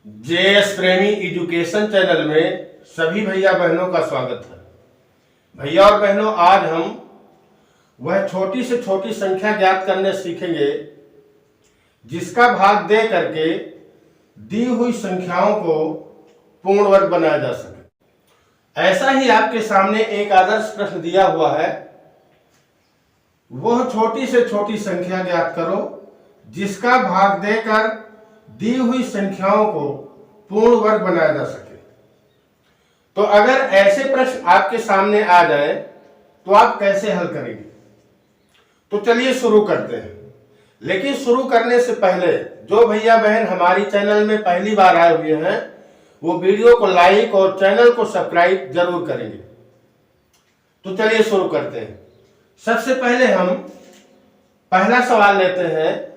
JS प्रेमी education channel में सभी भैया बहनों का स्वागत है। भैया और बहनों, आज हम वह छोटी से छोटी संख्या ज्ञात करने सीखेंगे जिसका भाग दे करके दी हुई संख्याओं को पूर्ण वर्ग बनाया जा सके। ऐसा ही आपके सामने एक आदर्श प्रश्न दिया हुआ है। वह छोटी से छोटी संख्या ज्ञात करो जिसका भाग देकर दी हुई संख्याओं को पूर्ण वर्ग बनाया जा सके। तो अगर ऐसे प्रश्न आपके सामने आ जाए तो आप कैसे हल करेंगे? तो चलिए शुरू करते हैं। लेकिन शुरू करने से पहले जो भैया बहन हमारी चैनल में पहली बार आए हुए हैं वो वीडियो को लाइक और चैनल को सब्सक्राइब जरूर करेंगे। तो चलिए शुरू करते हैं। सबसे पहले हम पहला सवाल लेते हैं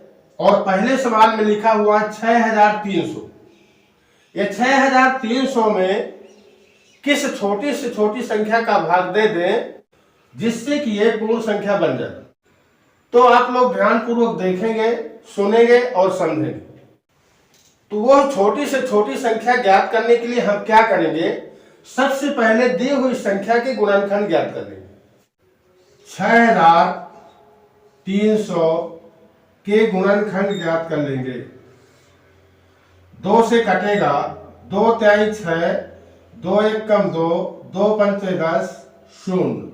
और पहले सवाल में लिखा हुआ 6300। ये 6300 में किस छोटी से छोटी संख्या का भाग दे दें जिससे कि ये पूर्ण संख्या बन जाए। तो आप लोग ध्यानपूर्वक देखेंगे, सुनेंगे और समझेंगे। तो वो छोटी से छोटी संख्या ज्ञात करने के लिए हम क्या करेंगे? सबसे पहले दी हुई संख्या के गुणनखंड ज्ञात कर लेंगे। 6300 के गुणनखंड ज्ञात कर लेंगे। 2 से कटेगा, 2 तिहाई 6, 2 एकम 2, 2 पंचे 10, 0।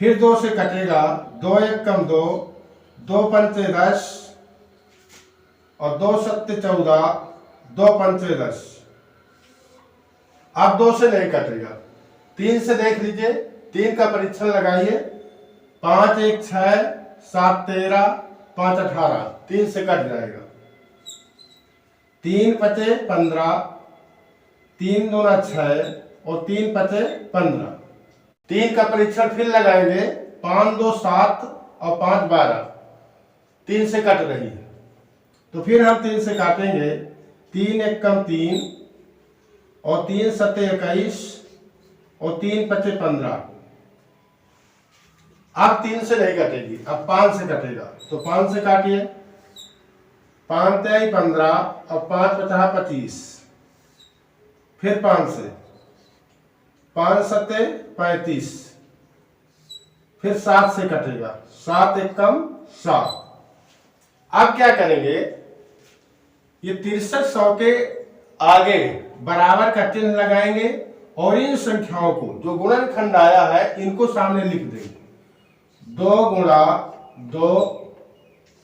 फिर 2 से कटेगा, 2 एकम 2, 2 पंचे 10 और 2 सत्ते 14, 2 पंचे 10। अब 2 से नहीं कटेगा, 3 से देख लीजिए, 3 का परीक्षण लगाइए। 5 1 6, 7 13, 5 18, 3 से कट जाएगा। 3 पचे 15, 3 दूना 6 और 3 पचे 15। 3 का परीक्षण फिर लगाएंगे। 5 2 7 और 5 12, 3 से कट रही है। तो फिर हम 3 से काटेंगे। 3 एकम 3 और 3 सत्ते 21 और 3 पचे 15। अब 3 से नहीं कटेगी, अब 5 से कटेगा। तो 5 से काटिए। 5 तिहाई 15 और 5 पचा 25। फिर 5 से, 5 सत्ते 35। फिर 7 से कटेगा, 7 एकम 7। अब क्या करेंगे? ये 6300 के आगे बराबर का चिन्ह लगाएंगे और इन संख्याओं को जो गुणनखंड आया है इनको सामने लिख देंगे। 2 गुणा 2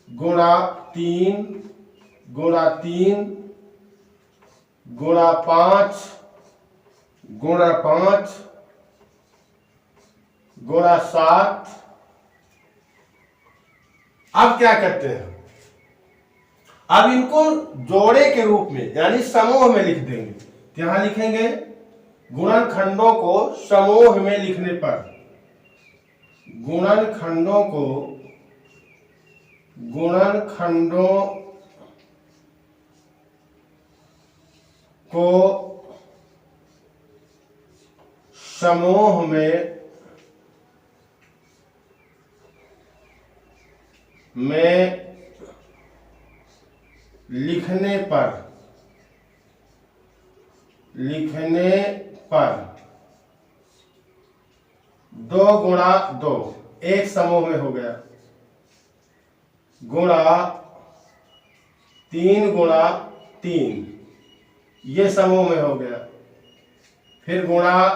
गुणा 3 गुणा 3 गुणा 5 गुणा 5 गुणा 7। अब क्या करते हैं? अब इनको जोड़े के रूप में यानी समूह में लिख देंगे। तो यहां लिखेंगे गुणनखंडों को समूह में लिखने पर, गुणनखंडों को समूह में लिखने पर 2 गुणा 2 एक समूह में हो गया, गुणा 3 गुणा 3 ये समूह में हो गया। फिर गुणा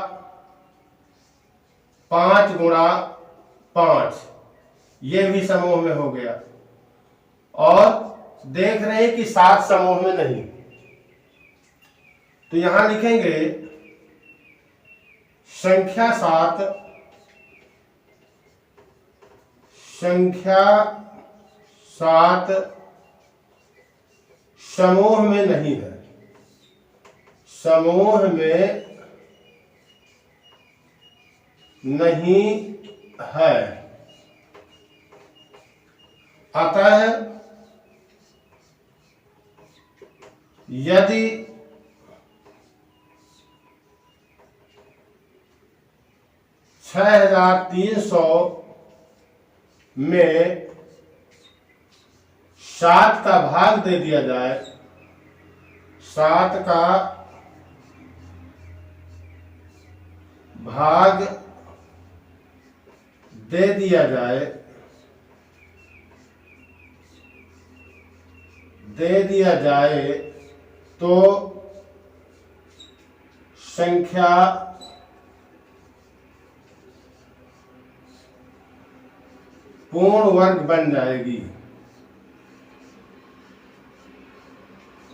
5 गुणा 5 ये भी समूह में हो गया। और देख रहे हैं कि 7 समूह में नहीं। तो यहां लिखेंगे संख्या 7 समूह में नहीं है, समूह में नहीं है। अतः यदि 6300 में 7 का भाग दे दिया जाए 7 का भाग दे दिया जाए तो संख्या पूर्ण वर्ग बन जाएगी।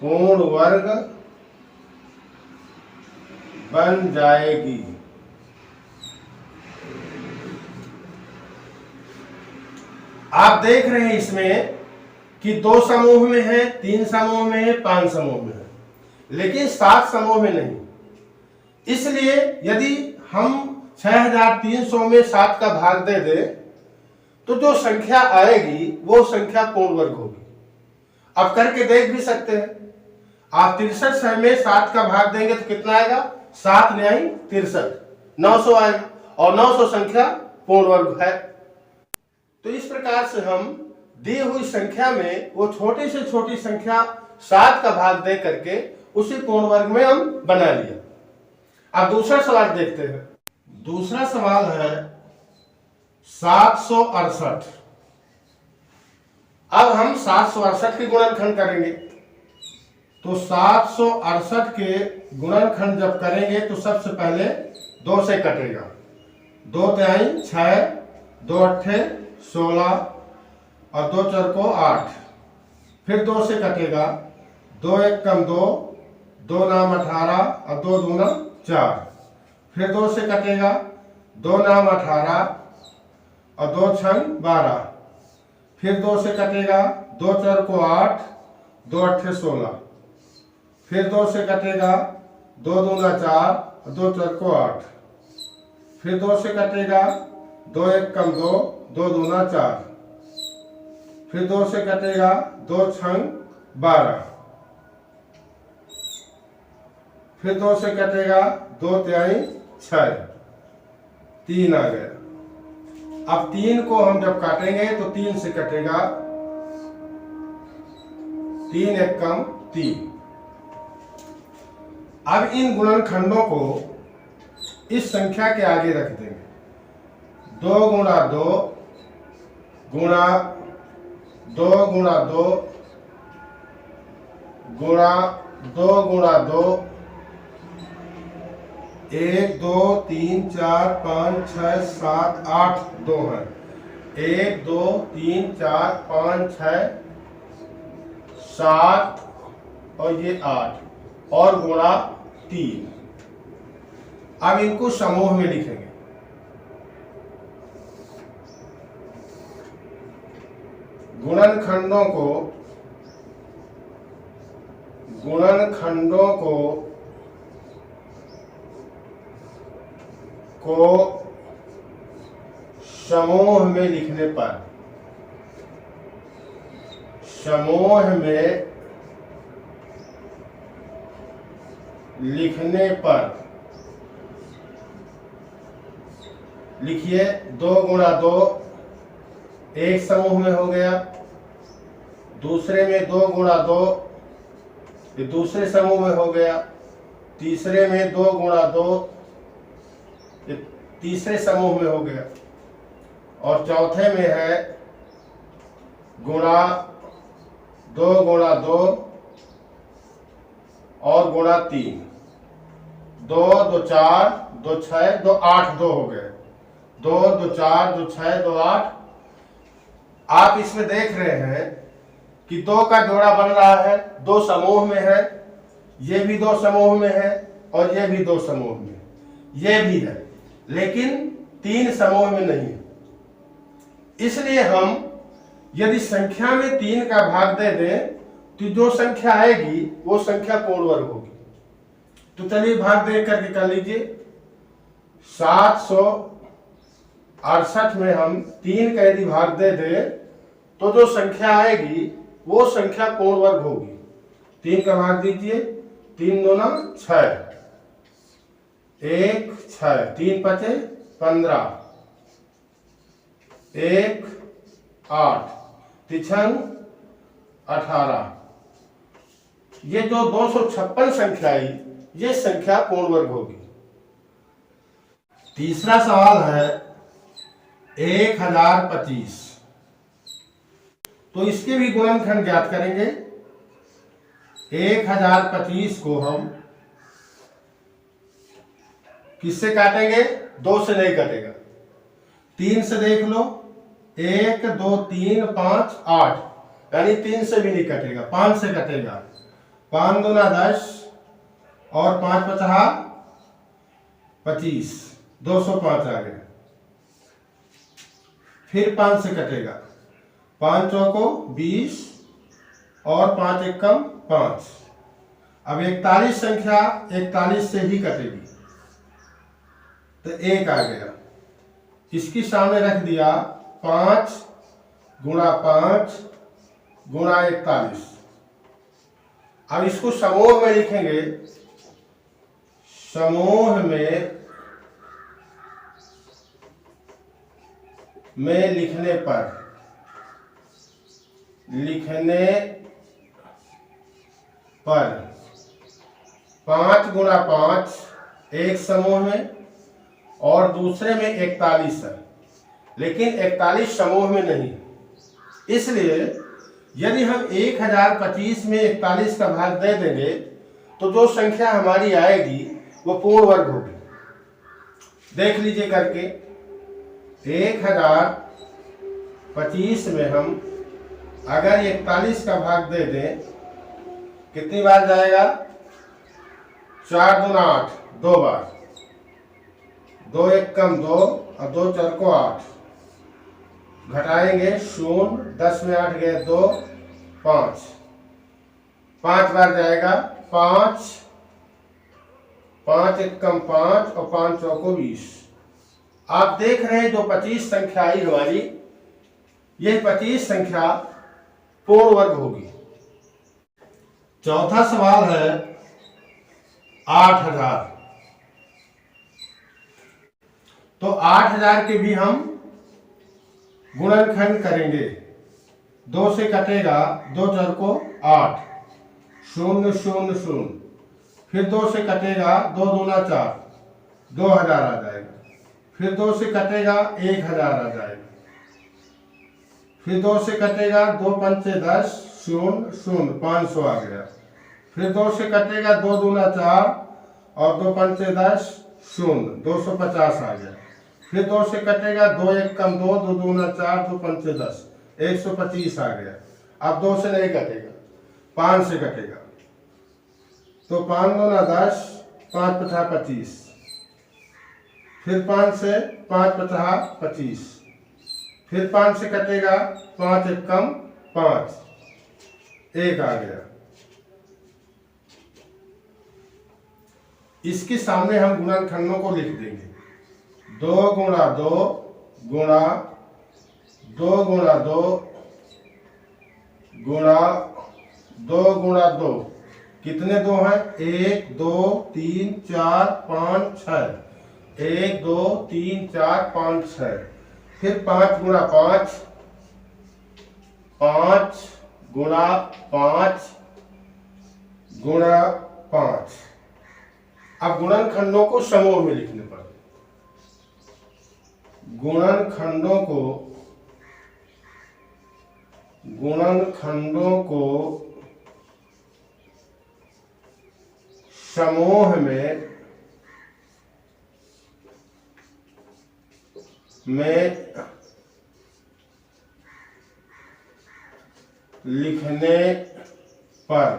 पूर्ण वर्ग बन जाएगी। आप देख रहे हैं इसमें कि 2 समूह में है, 3 समूह में है, 5 समूह में है, लेकिन 7 समूह में नहीं। इसलिए यदि हम 6300 में 7 का भाग दे दें तो जो संख्या आएगी वो संख्या पूर्ण वर्ग होगी। अब करके देख भी सकते हैं। आप 63 में 7 का भाग देंगे तो कितना आएगा? 7 न्याय 63, 900 आएगा, और 900 संख्या पूर्ण वर्ग है। तो इस प्रकार से हम दी हुई संख्या में वो छोटी से छोटी संख्या 7 का भाग दे करके उसी पूर्ण वर्ग में हम बना लिया। अब दूसरा सवाल देखते हैं। दूसरा सवाल है 768। अब हम 768 के गुणनखंड करेंगे। तो 768 के गुणनखंड जब करेंगे तो सबसे पहले 2 से कटेगा। 2 तिहाई 6, 2 अट्ठे 16 और 2 चौको 8। फिर 2 से कटेगा। 2 एक कम 2, 2 नाम 18 और 2 दूना 4। फिर 2 से कटेगा। 2 नाम 18 और 2 छंग 12। फिर 2 से कटेगा। 2 4 को 8, 2 अट्ठे 16। फिर 2 से कटेगा। 2 दूना 4 और 2 4 को 8। फिर 2 से कटेगा। 2 एक कम 2, 2 दूना 4। फिर 2 से कटेगा। 2 छंग 12। फिर 2 से कटेगा। 2 तिहाई 6, 3 आ गया। अब 3 को हम जब काटेंगे तो 3 से कटेगा। 3 एक कम 3। अब इन गुणनखंडों को इस संख्या के आगे रख देंगे। 2 गुणा 2 गुणा 2 गुणा 2 गुणा 2 गुणा 2, 1 2 3 4 5 6 7 8 2 है। 1 2 3 4 5 6 7 और ये 8 और गुणा 3। अब इनको समूह में लिखेंगे। गुणनखंडों को समूह में लिखने पर लिखिए। 2 गुणा 2 एक समूह में हो गया। दूसरे में 2 गुणा 2 ये दूसरे समूह में हो गया। तीसरे में 2 गुणा 2 ये तीसरे समूह में हो गया। और चौथे में है गुणा 2 गुणा 2 और गुणा 3। 2 2 4 2 6 2 8 2 हो गए। 2 2 4 2 6 2 8। आप इसमें देख रहे हैं कि 2 का जोड़ा बन रहा है। 2 समूह में है, ये भी 2 समूह में है और ये भी 2 समूह में, ये भी है, लेकिन 3 समूह में नहीं है। इसलिए हम यदि संख्या में 3 का भाग दे दें तो जो संख्या आएगी वो संख्या पूर्ण वर्ग होगी। तो चलिए भाग दे करके कर लीजिए। 768 में हम 3 का यदि भाग दे दें तो जो संख्या आएगी वो संख्या पूर्ण वर्ग होगी। 3 का भाग दीजिए। 3 दूना 6, 1 6, 3 पचे 15, 1 8, तिछंग 18, ये जो 256 संख्या आई, ये संख्या पूर्ण वर्ग होगी। तीसरा सवाल है 1025। तो इसके भी गुणनखंड ज्ञात करेंगे। 1025 को हम किससे काटेंगे? 2 से नहीं कटेगा, 3 से देख लो। 1 2 3 5 8, यानी 3 से भी नहीं कटेगा, 5 से कटेगा। 5 दूना 10 और 5 पचहा 25, 205 आ गया। फिर 5 से कटेगा, 5 चौको 20 और 5 एकम 5। अब 41 संख्या 41 से ही कटेगी, तो 1 आ गया। इसकी सामने रख दिया 5 गुणा 5 गुणा 41। अब इसको समूह में लिखेंगे। समूह में लिखने पर 5 गुणा 5 एक समूह में और दूसरे में 41 है, लेकिन 41 समूह में नहीं। इसलिए यदि हम 1025 में 41 का भाग दे देंगे तो जो संख्या हमारी आएगी वो पूर्ण वर्ग होगी। देख लीजिए करके, 1025 में हम अगर 41 का भाग दे दें, कितनी बार जाएगा? 4 दूना 8, 2 बार। 2 एकम 2 और 2 चार को 8, घटाएंगे 0, 10 में 8 गए 2, 5 बार जाएगा। 5 एकम 5 और 5 चौको 20। आप देख रहे हैं जो 25 संख्या आई हमारी, यह 25 संख्या पूर्ण वर्ग होगी। चौथा सवाल है 8000। तो 8000 के भी हम गुणनखंड करेंगे। 2 से कटेगा, 2 चार को 8, 0 0 0। फिर 2 से कटेगा, 2 दूना 4, 2000 आ जाएगा। फिर 2 से कटेगा, 1000 आ जाएगा। फिर 2 से कटेगा, 2 पंचे 10, 0 0, 500 आ गया। फिर 2 से कटेगा, 2 दूना 4 और 2 पंचे 10, 0, 250 आ गया। फिर 2 से कटेगा, 2 एकम 2, 2 दूना 4, 2 पंचे 10, 125 आ गया। अब 2 से नहीं कटेगा, 5 से कटेगा। तो 5 दूना 10, 5 पचहा 25। फिर 5 से 5 पचहा 25। फिर 5 से कटेगा, 5 एकम 5, 1 आ गया। इसके सामने हम गुणनखंडों को लिख देंगे। 2 गुणा 2 गुणा 2 गुणा 2 गुणा 2 गुणा 2। कितने 2 हैं? 1 2 3 4 5 6। 1 2 3 4 5 6। फिर 5 गुणा 5, 5 गुणा 5 गुणा 5। अब गुणनखंडों को समूह में लिखने पर गुणनखंडों को समूह में लिखने पर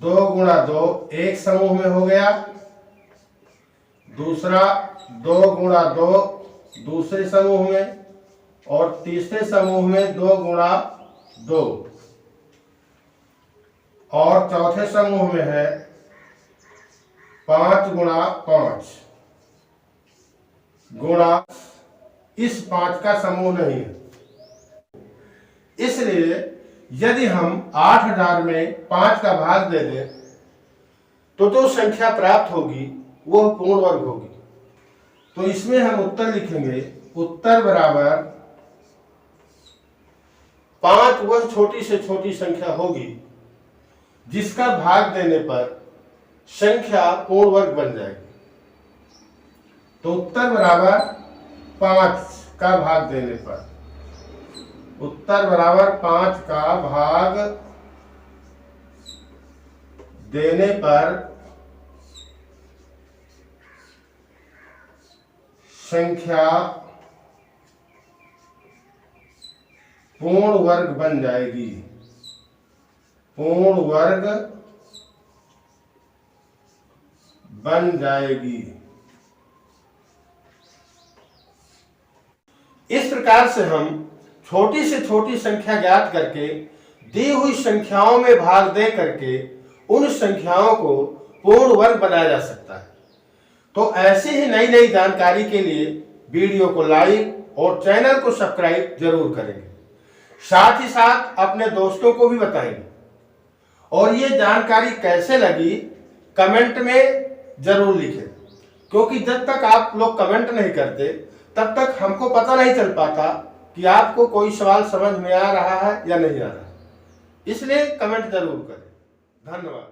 2 गुणा 2 एक समूह में हो गया। दूसरा 2 गुणा 2 दूसरे समूह में, और तीसरे समूह में 2 गुणा 2, और चौथे समूह में है 5 गुणा 5 गुणा, इस 5 का समूह नहीं है। इसलिए यदि हम 8000 में 5 का भाग दे दें तो जो संख्या प्राप्त होगी वो पूर्ण वर्ग होगी। तो इसमें हम उत्तर लिखेंगे। उत्तर बराबर 5 वह छोटी से छोटी संख्या होगी जिसका भाग देने पर संख्या पूर्ण वर्ग बन जाएगी। तो उत्तर बराबर 5 का भाग देने पर, उत्तर बराबर 5 का भाग देने पर संख्या पूर्ण वर्ग बन जाएगी, पूर्ण वर्ग बन जाएगी। इस प्रकार से हम छोटी से छोटी संख्या ज्ञात करके दी हुई संख्याओं में भाग दे करके उन संख्याओं को पूर्ण वर्ग बनाया जा सकता है। तो ऐसी ही नई नई जानकारी के लिए वीडियो को लाइक और चैनल को सब्सक्राइब जरूर करेंगे, साथ ही साथ अपने दोस्तों को भी बताएंगे। और ये जानकारी कैसे लगी कमेंट में जरूर लिखें, क्योंकि जब तक आप लोग कमेंट नहीं करते तब तक हमको पता नहीं चल पाता कि आपको कोई सवाल समझ में आ रहा है या नहीं आ रहा है। इसलिए कमेंट जरूर करें। धन्यवाद।